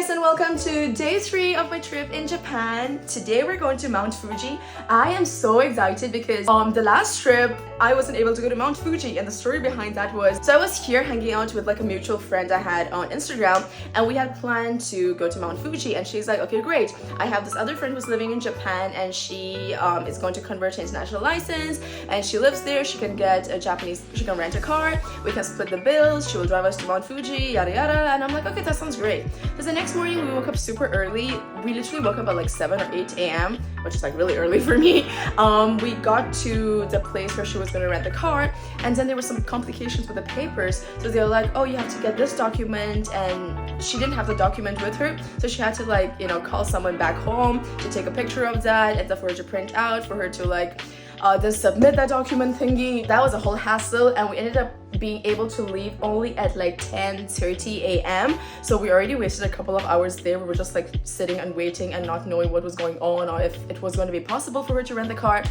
guys, and welcome to day 3 of my trip in Japan. Today we're going to Mount Fuji. I am so excited because the last trip I wasn't able to go to Mount Fuji, and the story behind that was, so I was here hanging out with like a mutual friend I had on Instagram, and we had planned to go to Mount Fuji, and she's like, okay great, I have this other friend who's living in Japan, and she is going to convert her international license, and she lives there. She can get a Japanese, she can rent a car, we can split the bills, she will drive us to Mount Fuji, yada yada. And I'm like, okay, that sounds great. Because the next morning we woke up super early. We literally woke up at like 7 or 8 a.m, which is like really early for me. We got to the place where she was going to rent the car, and then there were some complications with the papers. So they were like, oh, you have to get this document, and she didn't have the document with her, so she had to like, you know, call someone back home to take a picture of that, and then for her to print out, for her to like then submit that document thingy. That was a whole hassle, and we ended up being able to leave only at like 10:30 a.m. So we already wasted a couple of hours there. We were just like sitting and waiting and not knowing what was going on, or if it was going to be possible for her to rent the car.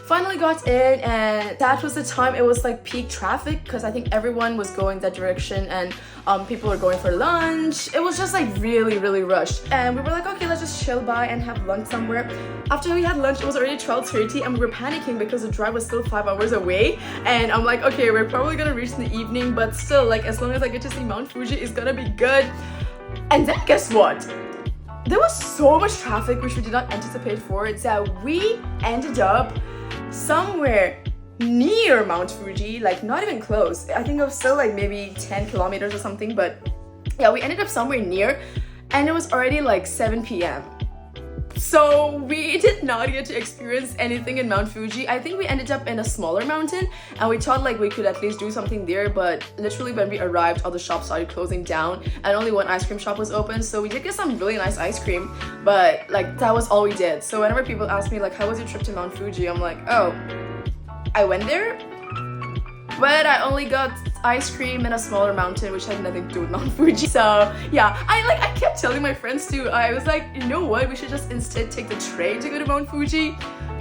Finally got in, and that was the time it was like peak traffic, because I think everyone was going that direction, and people were going for lunch. It was just like really rushed, and we were like, okay, let's just chill by and have lunch somewhere. After we had lunch, it was already 12:30, and we were panicking because the drive was still 5 hours away, and I'm like, okay, we're probably gonna reach in the evening, but still, like, as long as I get to see Mount Fuji, it's gonna be good. And then guess what? There was so much traffic which we did not anticipate for it, that we ended up somewhere near Mount Fuji, like not even close. I think it was still like maybe 10 kilometers or something, but yeah, we ended up somewhere near, and it was already like 7 p.m. So we did not get to experience anything in Mount Fuji. I think we ended up in a smaller mountain, and we thought like we could at least do something there, but literally when we arrived, all the shops started closing down, and only one ice cream shop was open. So we did get some really nice ice cream, but like that was all we did. So whenever people ask me like, how was your trip to Mount Fuji, I'm like, oh, I went there, but I only got ice cream in a smaller mountain which had nothing to do with Mount Fuji. So yeah, I kept telling my friends too, I was like, you know what, we should just instead take the train to go to Mount Fuji.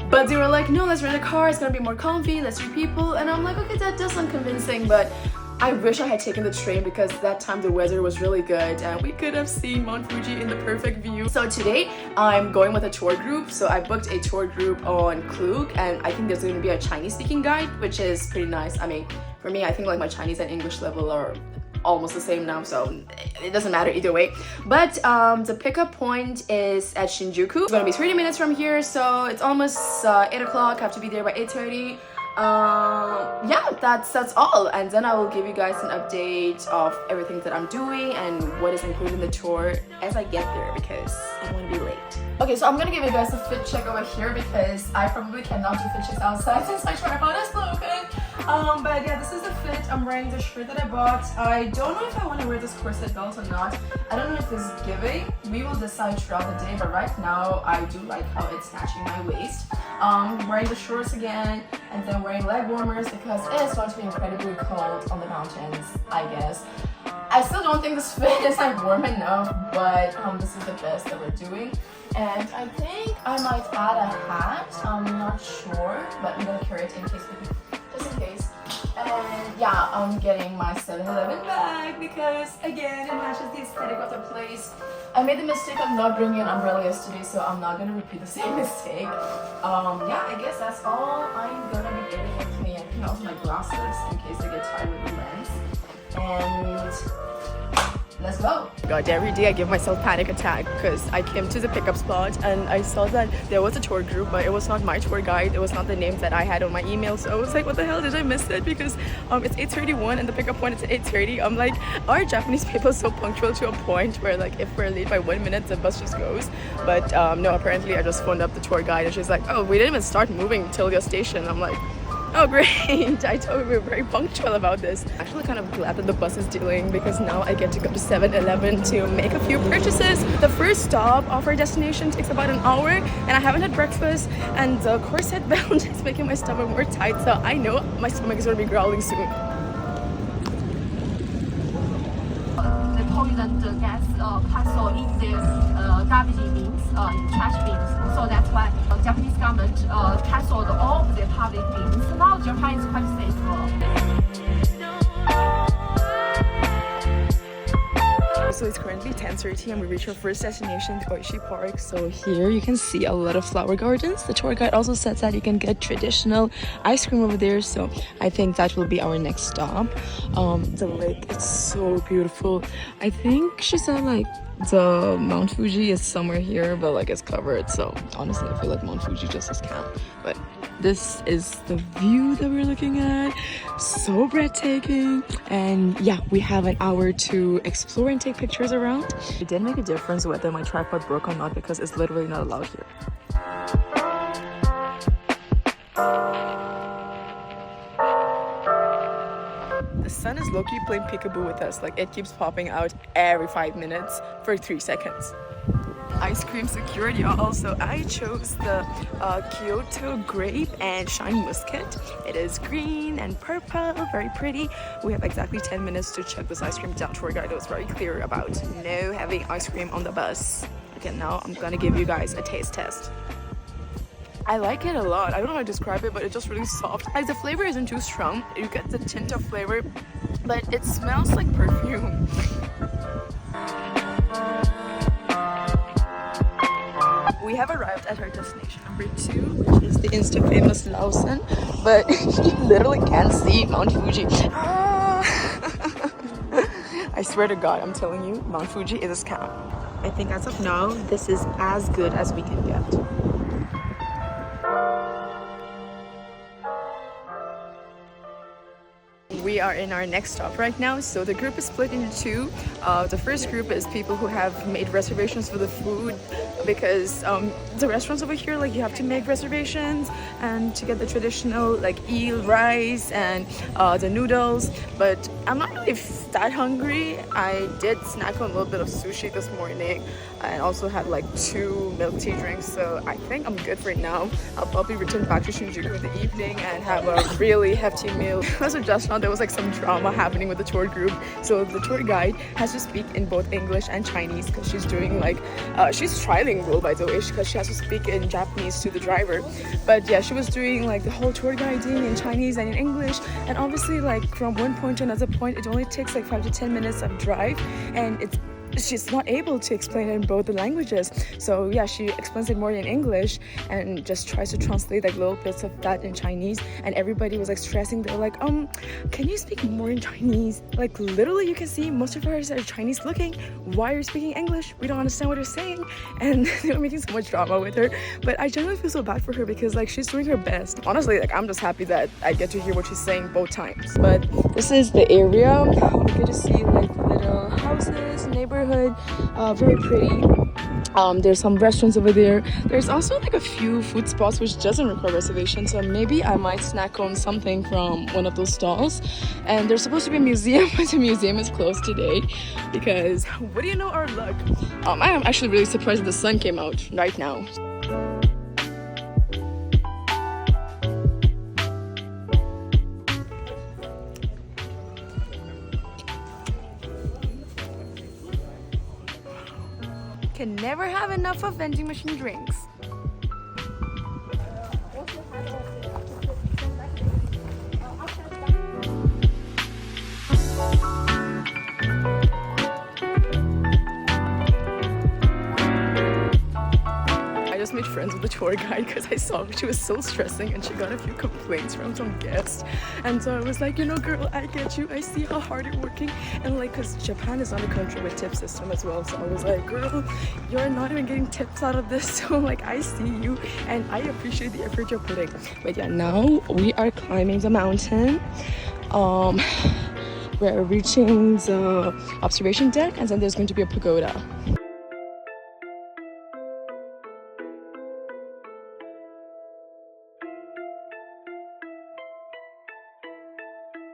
But they were like, no, let's rent a car, it's gonna be more comfy, less people. And I'm like, okay, that does sound convincing, but I wish I had taken the train, because that time the weather was really good and we could have seen Mount Fuji in the perfect view. So today I'm going with a tour group. So I booked a tour group on Klook, and I think there's going to be a Chinese speaking guide, which is pretty nice. I mean, for me, I think like my Chinese and English level are almost the same now, so it doesn't matter either way. But the pickup point is at Shinjuku. It's going to be 30 minutes from here, so it's almost 8 o'clock. I have to be there by 8:30. Yeah, that's all, and then I will give you guys an update of everything that I'm doing and what is included in the tour as I get there, because I don't want to be late. Okay, so I'm gonna give you guys a fit check over here, because I probably cannot do fit checks outside since my tripod is broken. But yeah, this is the fit. I'm wearing the shirt that I bought. I don't know if I want to wear this corset belt or not. I don't know if this is giving. We will decide throughout the day, but right now I do like how it's snatching my waist. Wearing the shorts again, and then wearing leg warmers because it is going to be incredibly cold on the mountains, I guess. I still don't think this fit is like warm enough, but this is the best that we're doing. And I think I might add a hat. I'm not sure, but I'm gonna carry it in case, just in case. And yeah, I'm getting my 7-Eleven bag because again, it matches the aesthetic of the place. I made the mistake of not bringing an umbrella yesterday, so I'm not gonna repeat the same mistake. Yeah, I guess that's all I'm gonna be getting with me. I think also my glasses in case I get tired with the lens. And let's go. God, every day I give myself panic attack because I came to the pickup spot and I saw that there was a tour group, but it was not my tour guide. It was not the name that I had on my email. So I was like, what the hell, did I miss it? Because it's 8:31 and the pickup point is at 8:30. I'm like, are Japanese people so punctual to a point where like if we're late by 1 minute, the bus just goes? But no, apparently I just phoned up the tour guide and she's like, oh, we didn't even start moving till your station. I'm like, oh great, I thought we were very punctual about this. I'm actually kind of glad that the bus is dealing, because now I get to go to 7-Eleven to make a few purchases. The first stop of our destination takes about an hour, and I haven't had breakfast, and the corset belt is making my stomach more tight, so I know my stomach is going to be growling soon. The toilet gas parcel in the garbage bins, in trash bins. So that's why Japanese government canceled all of the public bins. Now Japan is quite safe. So So it's currently 10:30 and we reached our first destination, Oishi Park. So here you can see a lot of flower gardens. The tour guide also said that you can get traditional ice cream over there. So I think that will be our next stop. The lake is so beautiful. I think she said like the Mount Fuji is somewhere here, but like it's covered. So honestly, I feel like Mount Fuji just is camp. But this is the view that we're looking at. So breathtaking. And yeah, we have an hour to explore and take pictures around. It did make a difference whether my tripod broke or not because it's literally not allowed here. The sun is low-key playing peekaboo with us. Like, it keeps popping out every 5 minutes for 3 seconds. Ice cream secured, y'all. So I chose the Kyoto grape and shiny muscat. It is green and purple, very pretty. We have exactly 10 minutes to check this ice cream down. Tour guide was very clear about no having ice cream on the bus. Okay, now I'm gonna give you guys a taste test. I like it a lot. I don't know how to describe it, but it's just really soft. Like, the flavor isn't too strong. You get the tint of flavor, but it smells like perfume. We have arrived at our destination number 2, which is the Insta-famous Lausanne, but you literally can't see Mount Fuji. I swear to God, I'm telling you, Mount Fuji is a scam. I think as of now, this is as good as we can get. We are in our next stop right now. So the group is split into 2. The first group is people who have made reservations for the food because the restaurants over here, like, you have to make reservations and to get the traditional like eel rice and the noodles. But I'm not really that hungry. I did snack on a little bit of sushi this morning and also had like 2 milk tea drinks. So I think I'm good for now. I'll probably return back to Shinjuku in the evening and have a really hefty meal. As of just now, there was like some drama happening with the tour group. So the tour guide has to speak in both English and Chinese because she's doing like she's trilingual, by the way, because she has to speak in Japanese to the driver. But yeah, she was doing like the whole tour guiding in Chinese and in English, and obviously like from one point to another point it only takes like 5 to 10 minutes of drive, and she's not able to explain it in both the languages. So yeah, she explains it more in English and just tries to translate like little bits of that in Chinese, and everybody was like stressing. They're like, can you speak more in Chinese? Like, literally you can see most of us are Chinese looking. Why are you speaking English? We don't understand what you're saying. And they were making so much drama with her, but I genuinely feel so bad for her because like she's doing her best. Honestly, like, I'm just happy that I get to hear what she's saying both times. But this is the area. We get to see like little houses, neighborhood, very pretty. There's some restaurants over there. There's also like a few food spots which doesn't require reservation, so maybe I might snack on something from one of those stalls. And there's supposed to be a museum, but the museum is closed today because what do you know, our luck. I am actually really surprised that the sun came out right now. Can never have enough of vending machine drinks. I just made friends with the tour guide because I saw she was so stressing and she got a few complaints from some guests. And so I was like, you know, girl, I get you. I see how hard you're working. And like, because Japan is not a country with tip system as well. So I was like, girl, you're not even getting tips out of this. So like, I see you and I appreciate the effort you're putting. But yeah, now we are climbing the mountain. We're reaching the observation deck and then there's going to be a pagoda.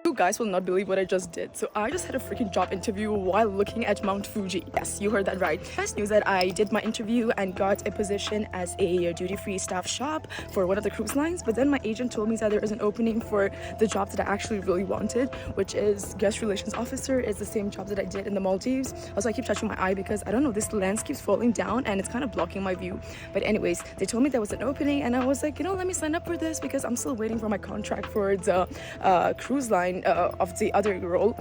You guys will not believe what I just did. So I just had a freaking job interview while looking at Mount Fuji. Yes, you heard that right. First news that I did my interview and got a position as a duty-free staff shop for one of the cruise lines. But then my agent told me that there is an opening for the job that I actually really wanted, which is guest relations officer. It's the same job that I did in the Maldives. Also, I keep touching my eye because I don't know, this lens keeps falling down and it's kind of blocking my view. But anyways, they told me there was an opening and I was like, you know, let me sign up for this because I'm still waiting for my contract for the cruise line of the other role.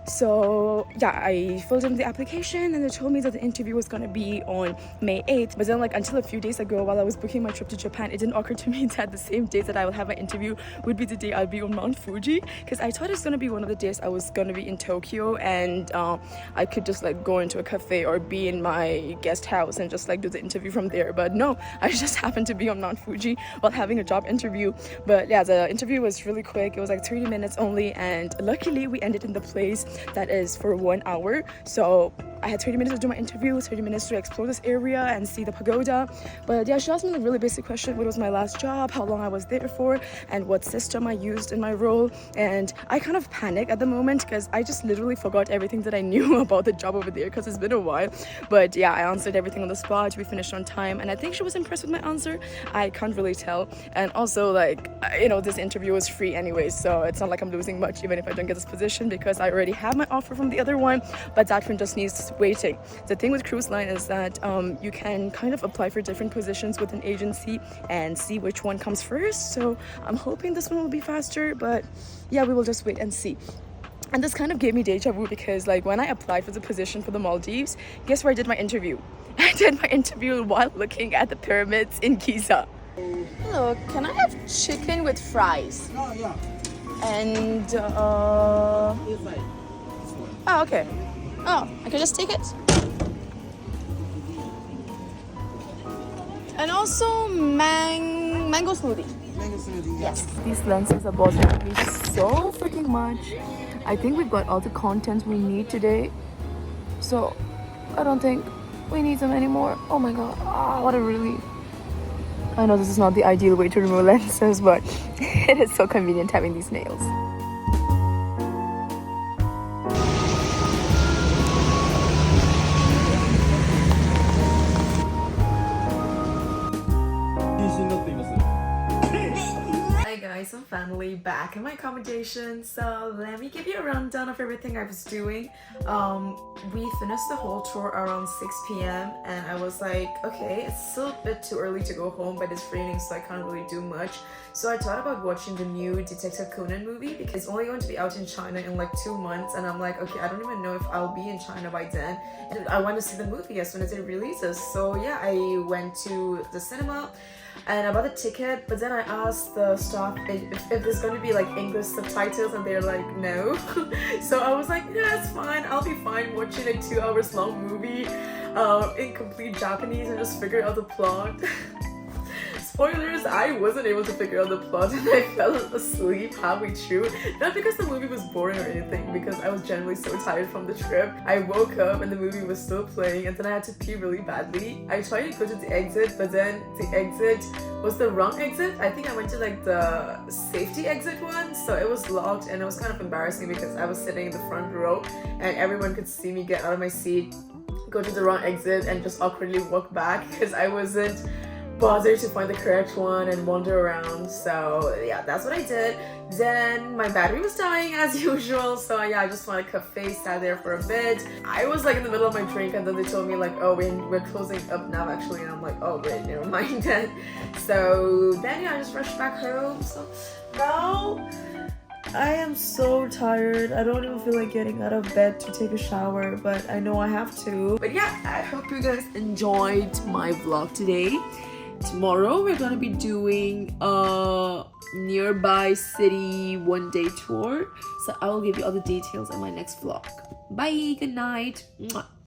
So yeah, I filled in the application and they told me that the interview was gonna be on May 8th. But then like until a few days ago while I was booking my trip to Japan, it didn't occur to me that the same day that I will have my interview would be the day I'll be on Mount Fuji, because I thought it's gonna be one of the days I was gonna be in Tokyo and I could just like go into a cafe or be in my guest house and just like do the interview from there. But no, I just happened to be on Mount Fuji while having a job interview. But yeah, the interview was really quick. It was like 30 minutes only, and luckily we ended in the place that is for 1 hour. So I had 30 minutes to do my interview, 30 minutes to explore this area and see the pagoda. But yeah, she asked me the really basic question: what was my last job, how long I was there for, and what system I used in my role. And I kind of panicked at the moment because I just literally forgot everything that I knew about the job over there because it's been a while. But yeah, I answered everything on the spot. We finished on time, and I think she was impressed with my answer. I can't really tell. And also, like, you know, this interview was free anyway, so it's not like I'm losing much even if I don't get this position, because I already have my offer from the other one, but that one just needs waiting. The thing with cruise line is that you can kind of apply for different positions with an agency and see which one comes first. So I'm hoping this one will be faster, but yeah, we will just wait and see. And this kind of gave me deja vu because like when I applied for the position for the Maldives, guess where I did my interview? I did my interview while looking at the pyramids in Giza. Hello, can I have chicken with fries? Oh, yeah. And Inside. oh, okay. Oh, I can just take it. And also mango smoothie. Mango smoothie. Yes. These lenses are bothering me so freaking much. I think we've got all the content we need today, so I don't think we need them anymore. Oh my god, what a relief. I know this is not the ideal way to remove lenses, but it is so convenient having these nails. Hi guys, I'm finally back in my accommodation, so let me give you a rundown of everything I was doing. We finished the whole tour around 6 p.m. and I was like, okay, it's still a bit too early to go home, but it's raining so I can't really do much. So I thought about watching the new Detective Conan movie because it's only going to be out in China in like 2 months, and I'm like, okay, I don't even know if I'll be in China by then, and I want to see the movie as soon as it releases. So yeah, I went to the cinema and I bought a ticket, but then I asked the staff if there's going to be like English subtitles, and they're like, no. So I was like, yeah, it's fine, I'll be fine watching a 2 hours long movie in complete Japanese and just figure out the plot. Spoilers, I wasn't able to figure out the plot and I fell asleep halfway through. Not because the movie was boring or anything, because I was generally so tired from the trip. I woke up and the movie was still playing, and then I had to pee really badly. I tried to go to the exit, but then the exit was the wrong exit. I think I went to like the safety exit one, so it was locked, and it was kind of embarrassing because I was sitting in the front row and everyone could see me get out of my seat, go to the wrong exit, and just awkwardly walk back because I wasn't bothered to find the correct one and wander around. So yeah, that's what I did. Then my battery was dying as usual, so yeah, I just found a cafe, sat there for a bit. I was like in the middle of my drink, and then they told me like, oh, we're closing up now actually, and I'm like, oh wait, never mind then. So then yeah, I just rushed back home. So now I am so tired. I don't even feel like getting out of bed to take a shower, but I know I have to. But yeah, I hope you guys enjoyed my vlog today. Tomorrow we're gonna be doing a nearby city one-day tour, so I will give you all the details in my next vlog. Bye, good night. Mwah.